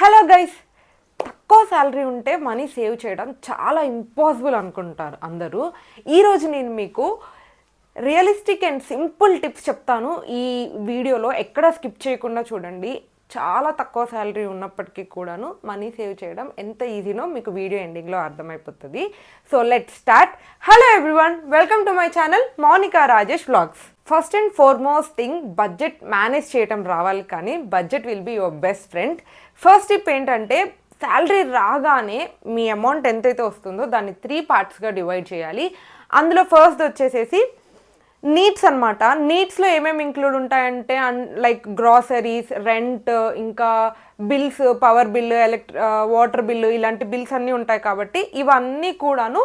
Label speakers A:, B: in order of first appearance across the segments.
A: Hello guys, తక్కువ salary ఉంటే money save చేయడం చాలా ఇంపాసిబుల్ అనుకుంటారు అందరూ. ఈరోజు నేను మీకు రియలిస్టిక్ అండ్ సింపుల్ టిప్స్ చెప్తాను. ఈ వీడియోలో ఎక్కడ స్కిప్ చేయకుండా చూడండి. చాలా తక్కువ శాలరీ ఉన్నప్పటికీ కూడాను మనీ సేవ్ చేయడం ఎంత ఈజీనో మీకు వీడియో ఎండింగ్లో అర్థమైపోతుంది. So let's start. Hello everyone, welcome to my channel Mounika Rajesh vlogs. First and foremost thing, budget manage చేయడం రావాలి, కానీ budget will be your best friend. First tip ఏంటంటే, శాలరీ రాగానే మీ అమౌంట్ ఎంతైతే వస్తుందో దాన్ని 3 పార్ట్స్గా డివైడ్ చేయాలి. అందులో ఫస్ట్ వచ్చేసేసి నీడ్స్ అనమాట. నీడ్స్లో ఏమేమి ఇంక్లూడ్ ఉంటాయంటే లైక్ గ్రాసరీస్, రెంట్, ఇంకా bills, power bill, water bill, ఇలాంటి బిల్స్ అన్నీ ఉంటాయి. కాబట్టి ఇవన్నీ కూడాను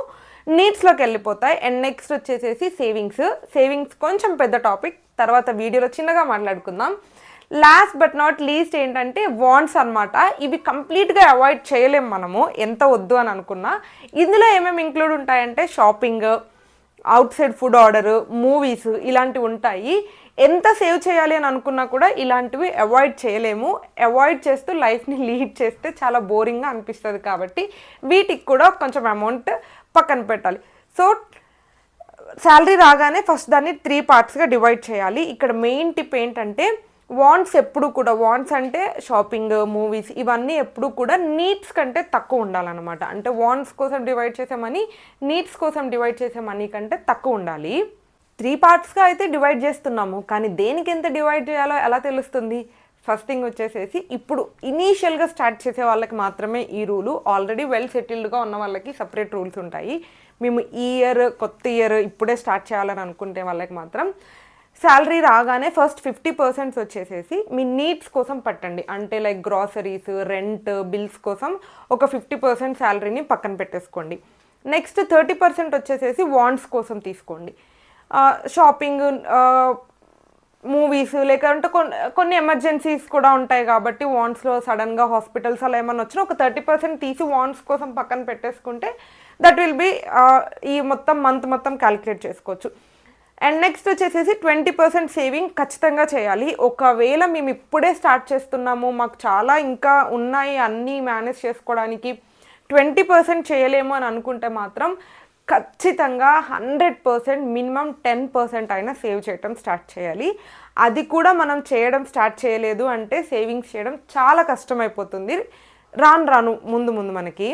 A: నీడ్స్లోకి వెళ్ళిపోతాయి. అండ్ నెక్స్ట్ వచ్చేసేసి సేవింగ్స్ కొంచెం పెద్ద టాపిక్, తర్వాత వీడియోలో చిన్నగా మాట్లాడుకుందాం. లాస్ట్ బట్ నాట్ లీస్ట్ ఏంటంటే వాంట్స్ అనమాట. ఇవి కంప్లీట్గా అవాయిడ్ చేయలేం మనము ఎంత వద్దు అని అనుకున్నా. ఇందులో ఏమేమి ఇంక్లూడ్ ఉంటాయంటే shopping, out side food order, movies, ఇలాంటివి ఉంటాయి. ఎంత సేవ్ చేయాలి అని అనుకున్నా కూడా ఇలాంటివి అవాయిడ్ చేయలేము. అవాయిడ్ చేస్తూ లైఫ్ని లీడ్ చేస్తే చాలా బోరింగ్గా అనిపిస్తుంది. కాబట్టి వీటికి కూడా కొంచెం అమౌంట్ పక్కన పెట్టాలి. సో శాలరీ రాగానే ఫస్ట్ దాన్ని 3 పార్ట్స్గా డివైడ్ చేయాలి. ఇక్కడ మెయిన్ టిప్ ఏంటంటే, వాంట్స్ ఎప్పుడు కూడా, వాంట్స్ అంటే షాపింగ్, మూవీస్, ఇవన్నీ ఎప్పుడు కూడా నీడ్స్ కంటే తక్కువ ఉండాలన్నమాట. అంటే వాంట్స్ కోసం డివైడ్ చేసే మనీ నీడ్స్ కోసం డివైడ్ చేసే మనీ కంటే తక్కువ ఉండాలి. 3 పార్ట్స్గా అయితే డివైడ్ చేస్తున్నాము, కానీ దేనికి ఎంత డివైడ్ చేయాలో ఎలా తెలుస్తుంది? ఫస్ట్ థింగ్ వచ్చేసేసి, ఇప్పుడు ఇనీషియల్గా స్టార్ట్ చేసే వాళ్ళకి మాత్రమే ఈ రూలు. ఆల్రెడీ వెల్ సెటిల్డ్గా ఉన్న వాళ్ళకి సపరేట్ రూల్స్ ఉంటాయి. మేము కొత్త ఇయర్ ఇప్పుడే స్టార్ట్ చేయాలని అనుకుంటే వాళ్ళకి మాత్రం శాలరీ రాగానే ఫస్ట్ 50% వచ్చేసేసి మీ నీడ్స్ కోసం పట్టండి. అంటే లైక్ గ్రాసరీస్, రెంట్, బిల్స్ కోసం ఒక 50% శాలరీని పక్కన పెట్టేసుకోండి. నెక్స్ట్ 30% వచ్చేసేసి వాంట్స్ కోసం తీసుకోండి. షాపింగ్, మూవీస్, లేకంటే కొన్ని ఎమర్జెన్సీస్ కూడా ఉంటాయి. కాబట్టి వాంట్స్లో సడన్గా హాస్పిటల్స్ అలా ఏమన్నా వచ్చినా ఒక 30% తీసి వాంట్స్ కోసం పక్కన పెట్టేసుకుంటే దట్ విల్ బీ ఈ మంత్ మొత్తం క్యాలిక్యులేట్ చేసుకోవచ్చు. అండ్ నెక్స్ట్ వచ్చేసేసి 20% సేవింగ్ ఖచ్చితంగా చేయాలి. ఒకవేళ మేము ఇప్పుడే స్టార్ట్ చేస్తున్నాము, మాకు చాలా ఇంకా ఉన్నాయి అన్నీ మేనేజ్ చేసుకోవడానికి, 20% చేయలేము అని అనుకుంటే మాత్రం ఖచ్చితంగా 100%, మినిమం 10% అయినా సేవ్ చేయడం స్టార్ట్ చేయాలి. అది కూడా మనం చేయడం స్టార్ట్ చేయలేదు అంటే సేవింగ్స్ చేయడం చాలా కష్టమైపోతుంది రాను ముందు మనకి.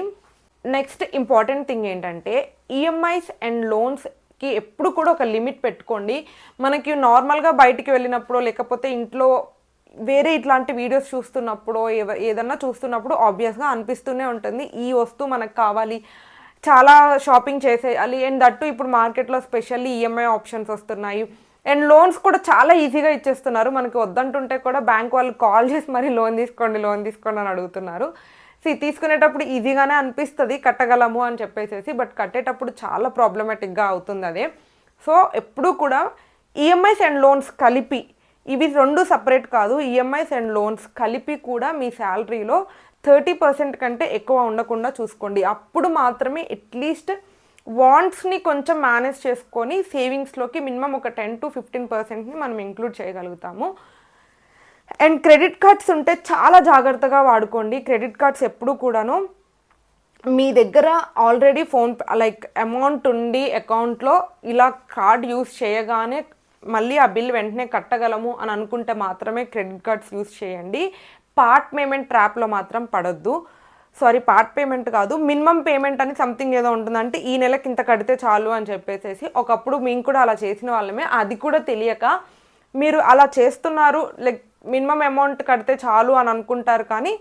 A: నెక్స్ట్ ఇంపార్టెంట్ థింగ్ ఏంటంటే, ఈఎంఐస్ అండ్ లోన్స్కి ఎప్పుడు కూడా ఒక లిమిట్ పెట్టుకోండి. మనకి నార్మల్గా బయటికి వెళ్ళినప్పుడు, లేకపోతే ఇంట్లో వేరే ఇట్లాంటి వీడియోస్ చూస్తున్నప్పుడు, ఏదన్నా చూస్తున్నప్పుడు ఆబ్వియస్గా అనిపిస్తూనే ఉంటుంది, ఈ వస్తువు మనకు కావాలి, చాలా షాపింగ్ చేసేయాలి. అండ్ దట్టు ఇప్పుడు మార్కెట్లో స్పెషల్లీ ఈఎంఐ ఆప్షన్స్ వస్తున్నాయి. అండ్ లోన్స్ కూడా చాలా ఈజీగా ఇచ్చేస్తున్నారు. మనకి వద్దంటుంటే కూడా బ్యాంక్ వాళ్ళు కాల్ చేసి మరి లోన్ తీసుకోండి అని అడుగుతున్నారు. తీసుకునేటప్పుడు ఈజీగానే అనిపిస్తుంది, కట్టగలము అని చెప్పేసి, బట్ కట్టేటప్పుడు చాలా ప్రాబ్లమాటిక్గా అవుతుంది అదే. సో ఎప్పుడూ కూడా ఈఎంఐస్ అండ్ లోన్స్ కలిపి, ఇవి 2 సపరేట్ కాదు, ఈఎంఐస్ అండ్ లోన్స్ కలిపి కూడా మీ శాలరీలో 30% కంటే ఎక్కువ ఉండకుండా చూసుకోండి. అప్పుడు మాత్రమే అట్లీస్ట్ వాంట్స్ని కొంచెం మేనేజ్ చేసుకొని సేవింగ్స్లోకి మినిమం ఒక 10 to 15%ని మనం ఇంక్లూడ్ చేయగలుగుతాము. అండ్ క్రెడిట్ కార్డ్స్ ఉంటే చాలా జాగ్రత్తగా వాడుకోండి. క్రెడిట్ కార్డ్స్ ఎప్పుడు కూడాను మీ దగ్గర ఆల్రెడీ లైక్ అమౌంట్ ఉండి అకౌంట్లో ఇలా కార్డ్ యూస్ చేయగానే మళ్ళీ ఆ బిల్ వెంటనే కట్టగలము అని అనుకుంటే మాత్రమే క్రెడిట్ కార్డ్స్ యూస్ చేయండి. పార్ట్ పేమెంట్ ట్రాప్లో మాత్రం పడొద్దు. పార్ట్ పేమెంట్ కాదు, మినిమం పేమెంట్ అని సంథింగ్ ఏదో ఉంటుందంటే ఈ నెలకి ఇంత కడితే చాలు అని చెప్పేసి. ఒకప్పుడు మేము కూడా అలా చేసిన వాళ్ళమే. అది కూడా తెలియక మీరు అలా చేస్తున్నారు, లైక్ మినిమం అమౌంట్ కడితే చాలు అని అనుకుంటారు. కానీ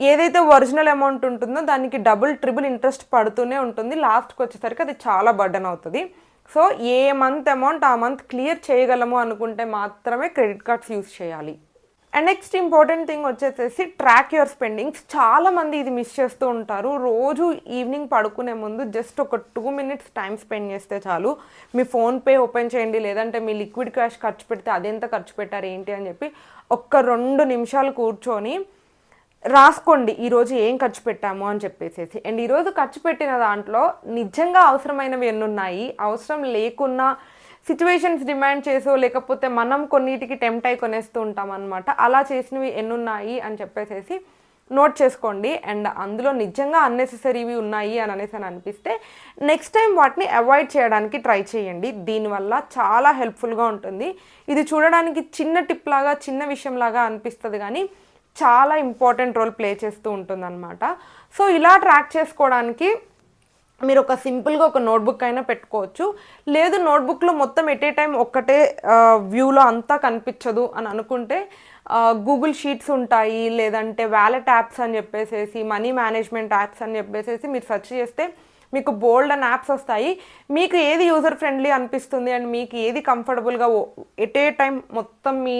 A: ఏదైతే ఒరిజినల్ అమౌంట్ ఉంటుందో దానికి డబుల్ ట్రిపుల్ ఇంట్రెస్ట్ పడుతూనే ఉంటుంది. లాస్ట్కి వచ్చేసరికి అది చాలా బర్డెన్ అవుతుంది. సో ఏ మంత్ అమౌంట్ ఆ మంత్ క్లియర్ చేయగలము అనుకుంటే మాత్రమే క్రెడిట్ కార్డ్స్ యూస్ చేయాలి. అండ్ నెక్స్ట్ ఇంపార్టెంట్ థింగ్ వచ్చేసేసి ట్రాక్ యువర్ స్పెండింగ్స్. చాలామంది ఇది మిస్ చేస్తూ ఉంటారు. రోజు ఈవినింగ్ పడుకునే ముందు జస్ట్ ఒక 2 minutes టైం స్పెండ్ చేస్తే చాలు. మీ ఫోన్పే ఓపెన్ చేయండి, లేదంటే మీ లిక్విడ్ క్యాష్ ఖర్చు పెడితే అదెంత ఖర్చు పెట్టారు ఏంటి అని చెప్పి ఒక్క 2 నిమిషాలు కూర్చొని రాసుకోండి ఈరోజు ఏం ఖర్చు పెట్టాము అని చెప్పేసి. అండ్ ఈరోజు ఖర్చు పెట్టిన దాంట్లో నిజంగా అవసరమైనవి ఎన్నున్నాయి, అవసరం లేకున్నా సిచ్యువేషన్స్ డిమాండ్ చేసో, లేకపోతే మనం కొన్నిటికి టెంప్ట్ అయి కొనేస్తూ ఉంటాం అనమాట. అలా చేసినవి ఎన్నున్నాయి అని చెప్పేసి నోట్ చేసుకోండి. అండ్ అందులో నిజంగా అన్నెసెసరీవి ఉన్నాయి అని అనేసి అనిపిస్తే నెక్స్ట్ టైం వాటిని అవాయిడ్ చేయడానికి ట్రై చేయండి. దీనివల్ల చాలా హెల్ప్ఫుల్గా ఉంటుంది. ఇది చూడడానికి చిన్న టిప్ లాగా, చిన్న విషయం లాగా అనిపిస్తుంది, కానీ చాలా ఇంపార్టెంట్ రోల్ ప్లే చేస్తూ ఉంటుందన్నమాట. సో ఇలా ట్రాక్ చేసుకోవడానికి మీరు ఒక సింపుల్గా ఒక నోట్బుక్ అయినా పెట్టుకోవచ్చు. లేదు నోట్బుక్లో మొత్తం ఎట్ ఏ టైం ఒక్కటే వ్యూలో అంతా కనిపించదు అని అనుకుంటే గూగుల్ షీట్స్ ఉంటాయి, లేదంటే వ్యాలెట్ యాప్స్ అని చెప్పేసి, మనీ మేనేజ్మెంట్ యాప్స్ అని చెప్పేసి మీరు సెర్చ్ చేస్తే మీకు బోల్డ్ అండ్ యాప్స్ వస్తాయి. మీకు ఏది యూజర్ ఫ్రెండ్లీ అనిపిస్తుంది అండ్ మీకు ఏది కంఫర్టబుల్గా ఎట్ ఏ టైం మొత్తం మీ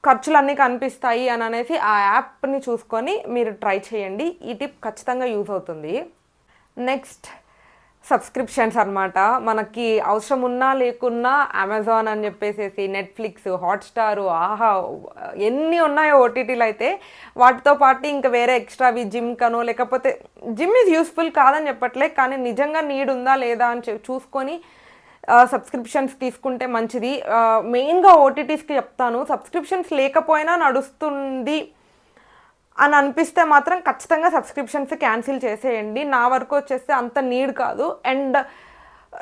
A: ఖర్చులన్నీ కనిపిస్తాయి అని అనేసి ఆ యాప్ని చూసుకొని మీరు ట్రై చేయండి. ఈ టిప్ ఖచ్చితంగా యూజ్ అవుతుంది. నెక్స్ట్ సబ్స్క్రిప్షన్స్ అనమాట. మనకి అవసరం ఉన్నా లేకున్నా అమెజాన్ అని చెప్పేసి, నెట్ఫ్లిక్స్, హాట్స్టారు, ఆహా ఎన్ని ఉన్నాయో ఓటీటీలు అయితే, వాటితో పాటు ఇంకా వేరే ఎక్స్ట్రావి జిమ్ కనో, లేకపోతే జిమ్ ఈజ్ యూస్ఫుల్ కాదని చెప్పట్లే, కానీ నిజంగా నీడ్ ఉందా లేదా అని చూసుకొని సబ్స్క్రిప్షన్స్ తీసుకుంటే మంచిది. మెయిన్గా ఓటీటీస్కి చెప్తాను, సబ్స్క్రిప్షన్స్ లేకపోయినా నడుస్తుంది అని అనిపిస్తే మాత్రం ఖచ్చితంగా సబ్స్క్రిప్షన్స్ క్యాన్సిల్ చేసేయండి. నా వరకు వచ్చేస్తే అంత నీడ్ కాదు. And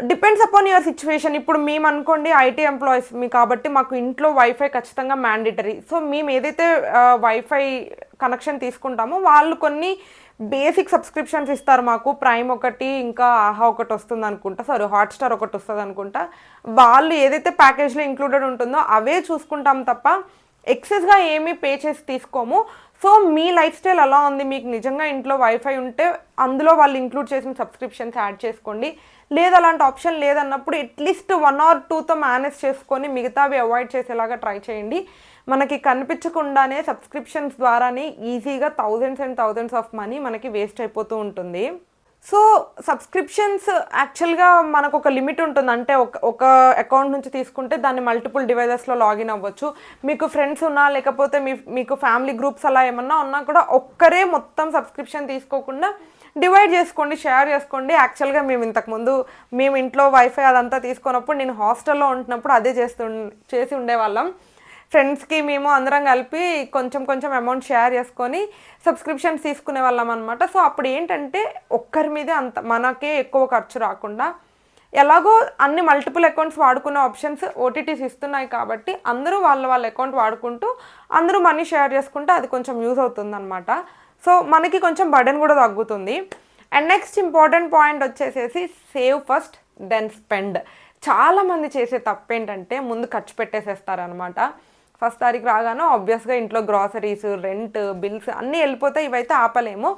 A: depends upon your situation. ఇప్పుడు మేము అనుకోండి ఐటీ ఎంప్లాయీస్ మీ కాబట్టి మాకు ఇంట్లో వైఫై ఖచ్చితంగా మ్యాండేటరీ. సో మేము ఏదైతే వైఫై కనెక్షన్ తీసుకుంటామో వాళ్ళు కొన్ని బేసిక్ సబ్స్క్రిప్షన్స్ ఇస్తారు మాకు. ప్రైమ్ ఒకటి, ఇంకా ఆహా ఒకటి వస్తుంది అనుకుంటా, సారీ హాట్స్టార్ ఒకటి వస్తుంది అనుకుంటా. వాళ్ళు ఏదైతే ప్యాకేజ్లో ఇంక్లూడెడ్ ఉంటుందో అవే చూసుకుంటాం తప్ప ఎక్సెస్గా ఏమీ పే చేసి తీసుకోము. సో మీ లైఫ్ స్టైల్ అలా ఉంది, మీకు నిజంగా ఇంట్లో వైఫై ఉంటే అందులో వాళ్ళు ఇంక్లూడ్ చేసిన సబ్స్క్రిప్షన్స్ యాడ్ చేసుకోండి. లేదు అలాంటి ఆప్షన్ లేదన్నప్పుడు అట్లీస్ట్ 1 or 2తో మేనేజ్ చేసుకొని మిగతావి అవాయిడ్ చేసేలాగా ట్రై చేయండి. మనకి కనిపించకుండానే సబ్స్క్రిప్షన్స్ ద్వారానే ఈజీగా thousands and thousands of money మనకి వేస్ట్ అయిపోతూ ఉంటుంది. సో సబ్స్క్రిప్షన్స్ యాక్చువల్గా మనకు ఒక లిమిట్ ఉంటుంది. అంటే ఒక అకౌంట్ నుంచి తీసుకుంటే దాన్ని మల్టిపుల్ డివైజెస్లో లాగిన్ అవ్వచ్చు. మీకు ఫ్రెండ్స్ ఉన్నా, లేకపోతే మీకు ఫ్యామిలీ గ్రూప్స్ అలా ఏమన్నా ఉన్నా కూడా ఒక్కరే మొత్తం సబ్స్క్రిప్షన్ తీసుకోకుండా డివైడ్ చేసుకోండి, షేర్ చేసుకోండి. యాక్చువల్గా మేము ఇంట్లో వైఫై అదంతా తీసుకున్నప్పుడు, నేను హాస్టల్లో ఉంటున్నప్పుడు అదే చేసి ఉండేవాళ్ళం. ఫ్రెండ్స్కి మేము అందరం కలిపి కొంచెం అమౌంట్ షేర్ చేసుకొని సబ్స్క్రిప్షన్స్ తీసుకునే వాళ్ళం అనమాట. సో అప్పుడు ఏంటంటే ఒక్కరి మీదే మనకే ఎక్కువ ఖర్చు రాకుండా, ఎలాగో అన్ని మల్టిపుల్ అకౌంట్స్ వాడుకునే ఆప్షన్స్ ఓటీటీస్ ఇస్తున్నాయి కాబట్టి అందరూ వాళ్ళ అకౌంట్ వాడుకుంటూ అందరూ మనీ షేర్ చేసుకుంటే అది కొంచెం యూజ్ అవుతుంది అనమాట. సో మనకి కొంచెం బర్డెన్ కూడా తగ్గుతుంది. అండ్ నెక్స్ట్ ఇంపార్టెంట్ పాయింట్ వచ్చేసేసి సేవ్ ఫస్ట్ దెన్ స్పెండ్. చాలామంది చేసే తప్పు ఏంటంటే ముందు ఖర్చు పెట్టేసేస్తారనమాట. ఫస్ట్ తారీఖు రాగానే ఆబ్వియస్గా ఇంట్లో గ్రాసరీస్, రెంట్, బిల్స్ అన్నీ వెళ్ళిపోతాయి. ఇవైతే ఆపలేము,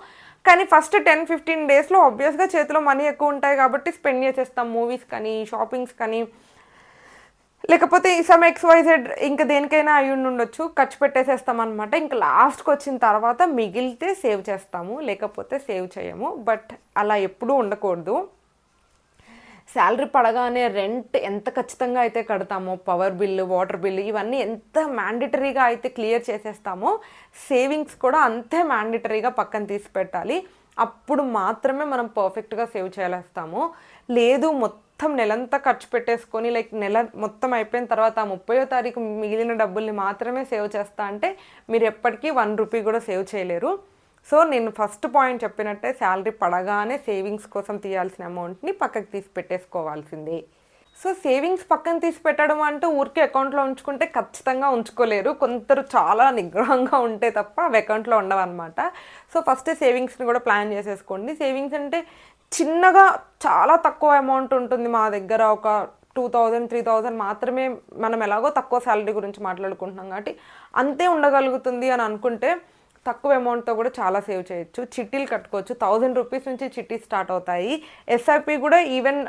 A: కానీ ఫస్ట్ 10-15 డేస్లో ఆబ్వియస్గా చేతిలో మనీ ఎక్కువ ఉంటాయి కాబట్టి స్పెండ్ చేసేస్తాం. మూవీస్ కానీ, షాపింగ్స్ కానీ, లేకపోతే సమ్ XYZ ఇంకా దేనికైనా అయి ఉండొచ్చు, ఖర్చు పెట్టేసేస్తాం అనమాట. ఇంకా లాస్ట్కి వచ్చిన తర్వాత మిగిలితే సేవ్ చేస్తాము, లేకపోతే సేవ్ చేయము. బట్ అలా ఎప్పుడూ ఉండకూడదు. శాలరీ పడగానే రెంట్ ఎంత ఖచ్చితంగా అయితే కడతామో, పవర్ బిల్లు, వాటర్ బిల్లు ఇవన్నీ ఎంత మ్యాండేటరీగా అయితే క్లియర్ చేసేస్తామో, సేవింగ్స్ కూడా అంతే మ్యాండేటరీగా పక్కన తీసి పెట్టాలి. అప్పుడు మాత్రమే మనం పర్ఫెక్ట్గా సేవ్ చేయలేస్తాము. లేదు మొత్తం నెలంతా ఖర్చు పెట్టేసుకొని నెల మొత్తం అయిపోయిన తర్వాత 30వ తారీఖు మిగిలిన డబ్బుల్ని మాత్రమే సేవ్ చేస్తా అంటే మీరు ఎప్పటికీ 1 రూపీ కూడా సేవ్ చేయలేరు. సో నేను ఫస్ట్ పాయింట్ చెప్పినట్టే శాలరీ పడగానే సేవింగ్స్ కోసం తీయాల్సిన అమౌంట్ని పక్కకి తీసి పెట్టేసుకోవాల్సిందే. సో సేవింగ్స్ పక్కన తీసి పెట్టడం అంటూ ఊరికే అకౌంట్లో ఉంచుకుంటే ఖచ్చితంగా ఉంచుకోలేరు. కొందరు చాలా నిగ్రహంగా ఉంటే తప్ప అవి అకౌంట్లో ఉండవన్నమాట. సో ఫస్ట్ సేవింగ్స్ని కూడా ప్లాన్ చేసేసుకోండి. సేవింగ్స్ అంటే చిన్నగా చాలా తక్కువ అమౌంట్ ఉంటుంది. మా దగ్గర ఒక 2000-3000 మాత్రమే. మనం ఎలాగో తక్కువ శాలరీ గురించి మాట్లాడుకుంటున్నాం కాబట్టి అంతే ఉండగలుగుతుంది అని అనుకుంటే తక్కువ అమౌంట్తో కూడా చాలా సేవ్ చేయొచ్చు. చిట్టీలు కట్టుకోవచ్చు. 1000 రూపీస్ నుంచి చిట్టీ స్టార్ట్ అవుతాయి. ఎస్ఐపి కూడా ఈవెన్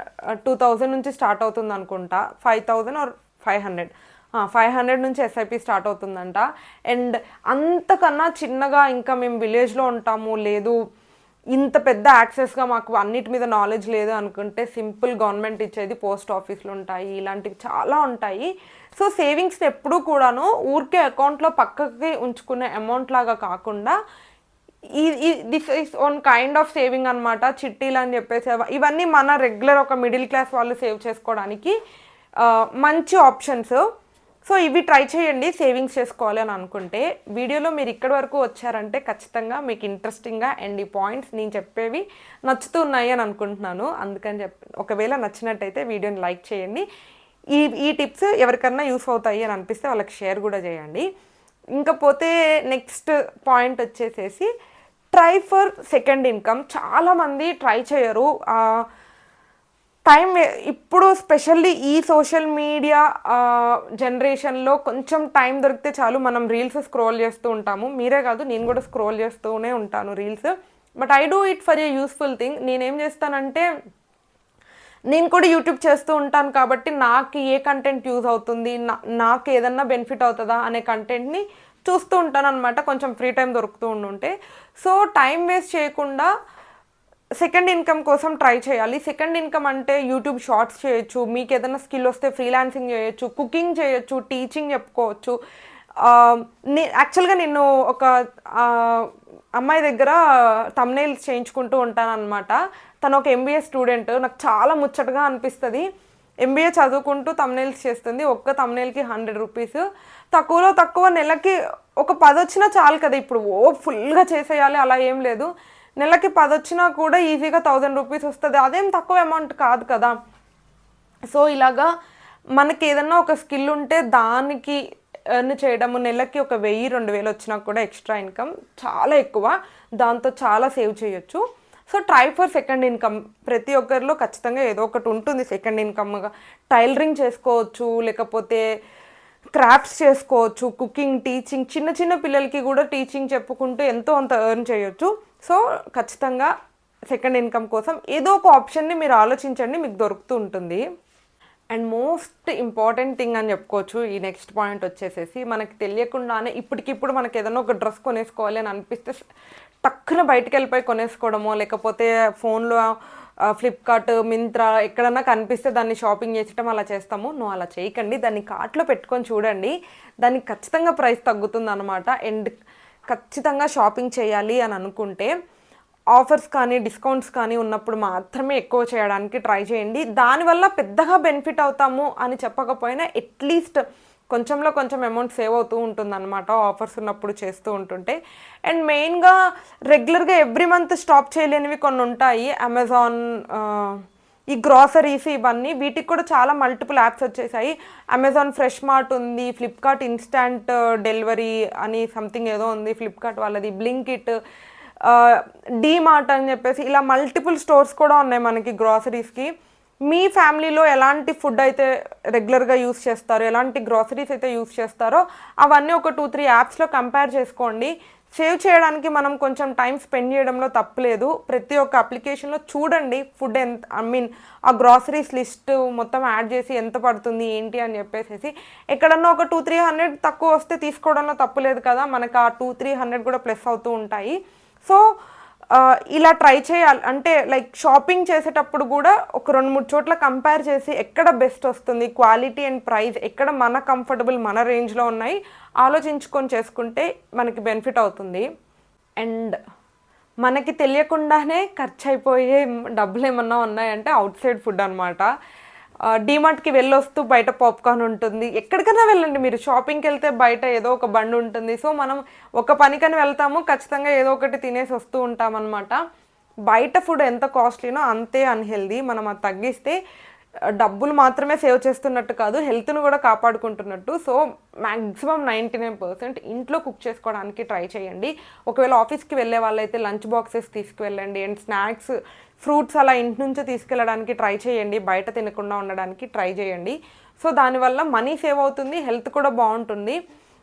A: 2000 నుంచి స్టార్ట్ అవుతుంది అనుకుంటా. 5000 or 500 నుంచి ఎస్ఐపి స్టార్ట్ అవుతుందంట. అండ్ అంతకన్నా చిన్నగా ఇంకా మేము విలేజ్లో ఉంటాము, లేదు ఇంత పెద్ద యాక్సెస్గా మాకు అన్నిటి మీద నాలెడ్జ్ లేదు అనుకుంటే సింపుల్ గవర్నమెంట్ ఇచ్చేది పోస్ట్ ఆఫీసులు ఉంటాయి, ఇలాంటివి చాలా ఉంటాయి. సో సేవింగ్స్ని ఎప్పుడూ కూడాను ఊరికే అకౌంట్లో పక్కకి ఉంచుకునే అమౌంట్ లాగా కాకుండా this is own kind of saving అనమాట. చిట్టీలు అని చెప్పేసి ఇవన్నీ మన రెగ్యులర్ ఒక మిడిల్ క్లాస్ వాళ్ళు సేవ్ చేసుకోవడానికి మంచి ఆప్షన్స్. సో ఇవి ట్రై చేయండి సేవింగ్స్ చేసుకోవాలి అని అనుకుంటే. వీడియోలో మీరు ఇక్కడి వరకు వచ్చారంటే ఖచ్చితంగా మీకు ఇంట్రెస్టింగ్గా అండ్ ఈ పాయింట్స్ నేను చెప్పేవి నచ్చుతున్నాయి అని అనుకుంటున్నాను. అందుకని ఒకవేళ నచ్చినట్టయితే వీడియోని లైక్ చేయండి. ఈ టిప్స్ ఎవరికన్నా యూస్ అవుతాయి అని అనిపిస్తే వాళ్ళకి షేర్ కూడా చేయండి. ఇంకపోతే నెక్స్ట్ పాయింట్ వచ్చేసేసి ట్రై ఫర్ సెకండ్ ఇన్కమ్. చాలామంది ట్రై చేయరు. ఇప్పుడు స్పెషల్లీ ఈ సోషల్ మీడియా జనరేషన్లో కొంచెం టైం దొరికితే చాలు మనం రీల్స్ స్క్రోల్ చేస్తూ ఉంటాము. మీరే కాదు, నేను కూడా స్క్రోల్ చేస్తూనే ఉంటాను reels. But I do it for a useful thing. నేనేం చేస్తానంటే, నేను కూడా యూట్యూబ్ చేస్తూ ఉంటాను కాబట్టి నాకు ఏ కంటెంట్ యూజ్ అవుతుంది, నాకు ఏదన్నా బెనిఫిట్ అవుతుందా అనే కంటెంట్ని చూస్తూ ఉంటాను అనమాట, కొంచెం ఫ్రీ టైం దొరుకుతూ ఉంటే. సో టైం వేస్ట్ చేయకుండా సెకండ్ ఇన్కమ్ కోసం ట్రై చేయాలి. సెకండ్ ఇన్కమ్ అంటే యూట్యూబ్ షార్ట్స్ చేయొచ్చు, మీకు ఏదైనా స్కిల్ వస్తే ఫ్రీలాన్సింగ్ చేయొచ్చు, కుకింగ్ చేయొచ్చు, టీచింగ్ చెప్పుకోవచ్చు. యాక్చువల్గా నేను ఒక అమ్మాయి దగ్గర థంబ్నెయిల్స్ చేయించుకుంటూ ఉంటాను అనమాట. తను ఒక MBA స్టూడెంట్. నాకు చాలా ముచ్చటగా అనిపిస్తుంది. MBA చదువుకుంటూ థంబ్నెయిల్స్ చేస్తుంది. ఒక్క థంబ్నెయిల్కి 100 రూపీస్. తక్కువలో తక్కువ నెలకి ఒక 10 వచ్చినా చాలు కదా. ఇప్పుడు ఫుల్గా చేసేయాలి అలా ఏం లేదు. నెలకి 10 వచ్చినా కూడా ఈజీగా 1000 రూపీస్ వస్తుంది. అదేం తక్కువ అమౌంట్ కాదు కదా. సో ఇలాగా మనకి ఏదన్నా ఒక స్కిల్ ఉంటే దానికి ఎర్న్ చేయడము, నెలకి ఒక 1000-2000 వచ్చినా కూడా ఎక్స్ట్రా ఇన్కమ్ చాలా ఎక్కువ. దాంతో చాలా సేవ్ చేయొచ్చు. So try for second income. ప్రతి ఒక్కరిలో ఖచ్చితంగా ఏదో ఒకటి ఉంటుంది సెకండ్ ఇన్కమ్గా. టైలరింగ్ చేసుకోవచ్చు, లేకపోతే క్రాఫ్ట్స్ చేసుకోవచ్చు, కుకింగ్, టీచింగ్. చిన్న చిన్న పిల్లలకి కూడా టీచింగ్ చెప్పుకుంటూ ఎంతో అంత ఎర్న్ చేయొచ్చు. సో ఖచ్చితంగా సెకండ్ ఇన్కమ్ కోసం ఏదో ఒక ఆప్షన్ని మీరు ఆలోచించండి, మీకు దొరుకుతూ ఉంటుంది. అండ్ మోస్ట్ ఇంపార్టెంట్ థింగ్ అని చెప్పుకోవచ్చు ఈ నెక్స్ట్ పాయింట్ వచ్చేసేసి, మనకి తెలియకుండానే ఇప్పటికిప్పుడు మనకి ఏదైనా ఒక డ్రెస్ కొనేసుకోవాలి అని అనిపిస్తే టక్కున బయటికి వెళ్ళిపోయి కొనేసుకోవడమో, లేకపోతే ఫోన్లో ఫ్లిప్కార్ట్, మింత్రా ఎక్కడన్నా కనిపిస్తే దాన్ని షాపింగ్ చేసేయటం అలా చేస్తాము. అలా చేయకండి. దాన్ని కార్ట్లో పెట్టుకొని చూడండి, దానికి ఖచ్చితంగా ప్రైస్ తగ్గుతుంది అనమాట. అండ్ ఖచ్చితంగా షాపింగ్ చేయాలి అని అనుకుంటే ఆఫర్స్ కానీ డిస్కౌంట్స్ కానీ ఉన్నప్పుడు మాత్రమే ఎక్కువ చేయడానికి ట్రై చేయండి. దానివల్ల పెద్దగా బెనిఫిట్ అవుతాము అని చెప్పకపోయినా అట్లీస్ట్ కొంచెంలో కొంచెం అమౌంట్ సేవ్ అవుతూ ఉంటుంది అనమాట ఆఫర్స్ ఉన్నప్పుడు చేస్తూ ఉంటుంటే. అండ్ మెయిన్గా రెగ్యులర్గా ఎవ్రీ మంత్ స్టాప్ చేయలేనివి కొన్ని ఉంటాయి. అమెజాన్, ఈ గ్రాసరీస్ ఇవన్నీ, వీటికి కూడా చాలా మల్టిపుల్ యాప్స్ వచ్చేసాయి. అమెజాన్ ఫ్రెష్ మార్ట్ ఉంది, ఫ్లిప్కార్ట్ ఇన్స్టాంట్ డెలివరీ అని సంథింగ్ ఏదో ఉంది ఫ్లిప్కార్ట్ వాళ్ళది, బ్లింకిట్, డీమార్ట్ అని చెప్పేసి ఇలా మల్టిపుల్ స్టోర్స్ కూడా ఉన్నాయి మనకి గ్రాసరీస్కి. మీ ఫ్యామిలీలో ఎలాంటి ఫుడ్ అయితే రెగ్యులర్గా యూస్ చేస్తారో, ఎలాంటి గ్రాసరీస్ అయితే యూస్ చేస్తారో అవన్నీ ఒక 2-3 యాప్స్లో కంపేర్ చేసుకోండి. సేవ్ చేయడానికి మనం కొంచెం టైం స్పెండ్ చేయడంలో తప్పలేదు. ప్రతి ఒక్క అప్లికేషన్లో చూడండి ఫుడ్ ఎంత, ఆ గ్రాసరీస్ లిస్ట్ మొత్తం యాడ్ చేసి ఎంత పడుతుంది ఏంటి అని చెప్పేసి. ఎక్కడన్నా ఒక 200-300 తక్కువ వస్తే తీసుకోవడంలో తప్పులేదు కదా, మనకు ఆ 200-300 కూడా ప్లస్ అవుతూ ఉంటాయి. సో ఇలా ట్రై చేయాలి. అంటే లైక్ షాపింగ్ చేసేటప్పుడు కూడా ఒక 2-3 చోట్ల కంపేర్ చేసి ఎక్కడ బెస్ట్ వస్తుంది, క్వాలిటీ అండ్ ప్రైస్ ఎక్కడ మన కంఫర్టబుల్ మన రేంజ్లో ఉన్నాయి ఆలోచించుకొని చేసుకుంటే మనకి బెనిఫిట్ అవుతుంది. అండ్ మనకి తెలియకుండానే ఖర్చు అయిపోయే డబ్బులు ఏమన్నా ఉన్నాయంటే అవుట్ సైడ్ ఫుడ్ అనమాట. డీమార్ట్కి వెళ్ళొస్తూ బయట పాప్కార్న్ ఉంటుంది. ఎక్కడికైనా వెళ్ళండి, మీరు షాపింగ్కి వెళ్తే బయట ఏదో ఒక బండి ఉంటుంది. సో మనం ఒక పనికని వెళ్తాము, ఖచ్చితంగా ఏదో ఒకటి తినేసి వస్తూ ఉంటాం అనమాట. బయట ఫుడ్ ఎంత కాస్ట్లీనో అంతే అన్హెల్దీ. మనం అది తగ్గిస్తే డబ్బులు మాత్రమే సేవ్ చేస్తున్నట్టు కాదు, హెల్త్ను కూడా కాపాడుకుంటున్నట్టు. సో మ్యాక్సిమం 99% ఇంట్లో కుక్ చేసుకోవడానికి ట్రై చేయండి. ఒకవేళ ఆఫీస్కి వెళ్ళే వాళ్ళైతే లంచ్ బాక్సెస్ తీసుకువెళ్ళండి. అండ్ స్నాక్స్, ఫ్రూట్స్ అలా ఇంటి నుంచే తీసుకెళ్ళడానికి ట్రై చేయండి, బయట తినకుండా ఉండడానికి ట్రై చేయండి. సో దానివల్ల మనీ సేవ్ అవుతుంది, హెల్త్ కూడా బాగుంటుంది.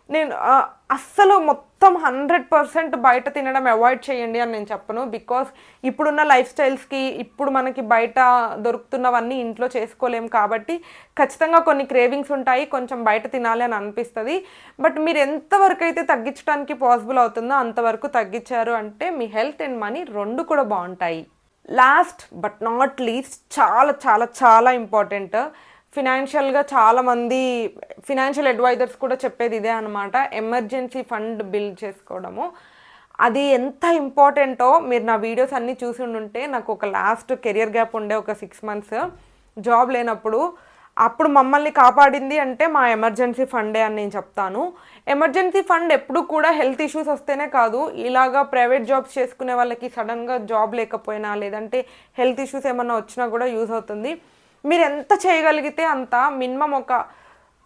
A: నేను అస్సలు మొత్తం 100% బయట తినడం అవాయిడ్ చేయండి అని నేను చెప్పను. బికాస్ ఇప్పుడున్న లైఫ్ స్టైల్స్కి ఇప్పుడు మనకి బయట దొరుకుతున్నవన్నీ ఇంట్లో చేసుకోలేము కాబట్టి ఖచ్చితంగా కొన్ని క్రేవింగ్స్ ఉంటాయి, కొంచెం బయట తినాలి అని అనిపిస్తుంది. బట్ మీరు ఎంతవరకు అయితే తగ్గించడానికి పాసిబుల్ అవుతుందో అంతవరకు తగ్గించారు అంటే మీ హెల్త్ అండ్ మనీ రెండు కూడా బాగుంటాయి. లాస్ట్ బట్ నాట్ లీస్ట్, చాలా చాలా చాలా ఇంపార్టెంట్, ఫినాన్షియల్గా చాలామంది ఫినాన్షియల్ అడ్వైజర్స్ కూడా చెప్పేది ఇదే అనమాట, ఎమర్జెన్సీ ఫండ్ బిల్డ్ చేసుకోవడము. అది ఎంత ఇంపార్టెంటో మీరు నా వీడియోస్ అన్నీ చూసి ఉంటే, నాకు ఒక లాస్ట్ కెరియర్ గ్యాప్ ఉండే ఒక 6 months జాబ్ లేనప్పుడు అప్పుడు మమ్మల్ని కాపాడింది అంటే మా ఎమర్జెన్సీ ఫండే అని నేను చెప్తాను. ఎమర్జెన్సీ ఫండ్ ఎప్పుడు కూడా హెల్త్ ఇష్యూస్ వస్తేనే కాదు, ఇలాగా ప్రైవేట్ జాబ్స్ చేసుకునే వాళ్ళకి సడన్గా జాబ్ లేకపోయినా లేదంటే హెల్త్ ఇష్యూస్ ఏమన్నా వచ్చినా కూడా యూజ్ అవుతుంది. మీరు ఎంత చేయగలిగితే అంత, మినిమం ఒక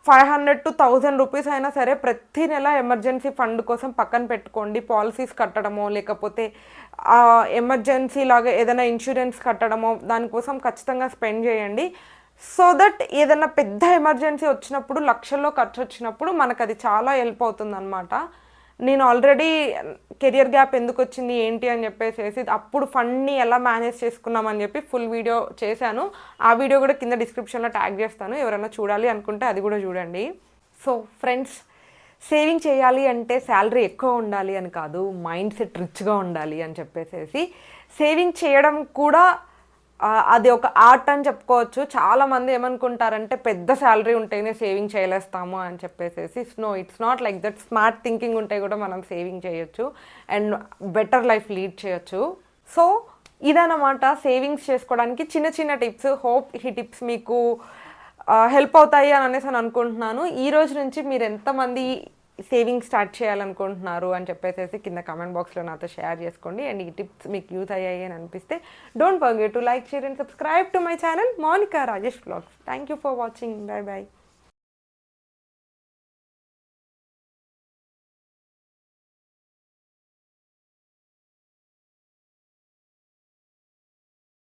A: 500 to 1000 రూపీస్ అయినా సరే ప్రతి నెల ఎమర్జెన్సీ ఫండ్ కోసం పక్కన పెట్టుకోండి. పాలసీస్ కట్టడమో లేకపోతే ఎమర్జెన్సీ లాగా ఏదైనా ఇన్సూరెన్స్ కట్టడమో దానికోసం ఖచ్చితంగా స్పెండ్ చేయండి. సో దట్ ఏదైనా పెద్ద ఎమర్జెన్సీ వచ్చినప్పుడు, లక్షల్లో ఖర్చు వచ్చినప్పుడు మనకు అది చాలా హెల్ప్ అవుతుంది అనమాట. నేను ఆల్రెడీ కెరియర్ గ్యాప్ ఎందుకు వచ్చింది ఏంటి అని చెప్పేసి అప్పుడు ఫండ్ని ఎలా మేనేజ్ చేసుకున్నామని చెప్పి ఫుల్ వీడియో చేశాను. ఆ వీడియో కూడా కింద డిస్క్రిప్షన్లో ట్యాగ్ చేస్తాను, ఎవరైనా చూడాలి అనుకుంటే అది కూడా చూడండి. సో ఫ్రెండ్స్, సేవింగ్ చేయాలి అంటే శాలరీ ఎక్కువ ఉండాలి అని కాదు, మైండ్ సెట్ రిచ్గా ఉండాలి అని చెప్పేసి సేవింగ్ చేయడం కూడా అది ఒక ఆర్ట్ అని చెప్పుకోవచ్చు. చాలామంది ఏమనుకుంటారంటే పెద్ద శాలరీ ఉంటేనే సేవింగ్ చేయలేస్తాము అని చెప్పేసి. No, it's not like that. Smart thinking ఉంటే కూడా మనం సేవింగ్ చేయొచ్చు అండ్ బెటర్ లైఫ్ లీడ్ చేయొచ్చు. సో ఇదన్నమాట సేవింగ్స్ చేసుకోవడానికి చిన్న చిన్న టిప్స్. హోప్ ఈ టిప్స్ మీకు హెల్ప్ అవుతాయి అని అనేసి అనుకుంటున్నాను. ఈ రోజు నుంచి మీరు ఎంతమంది సేవింగ్ స్టార్ట్ చేయాలనుకుంటున్నారు అని చెప్పేసి కింద కామెంట్ బాక్స్లో నాతో షేర్ చేసుకోండి. అండ్ ఈ టిప్స్ మీకు యూజ్ అయ్యాయి అని అనిపిస్తే don't forget to like, share and subscribe to my channel Monika Rajesh vlogs. Thank you for watching. Bye by.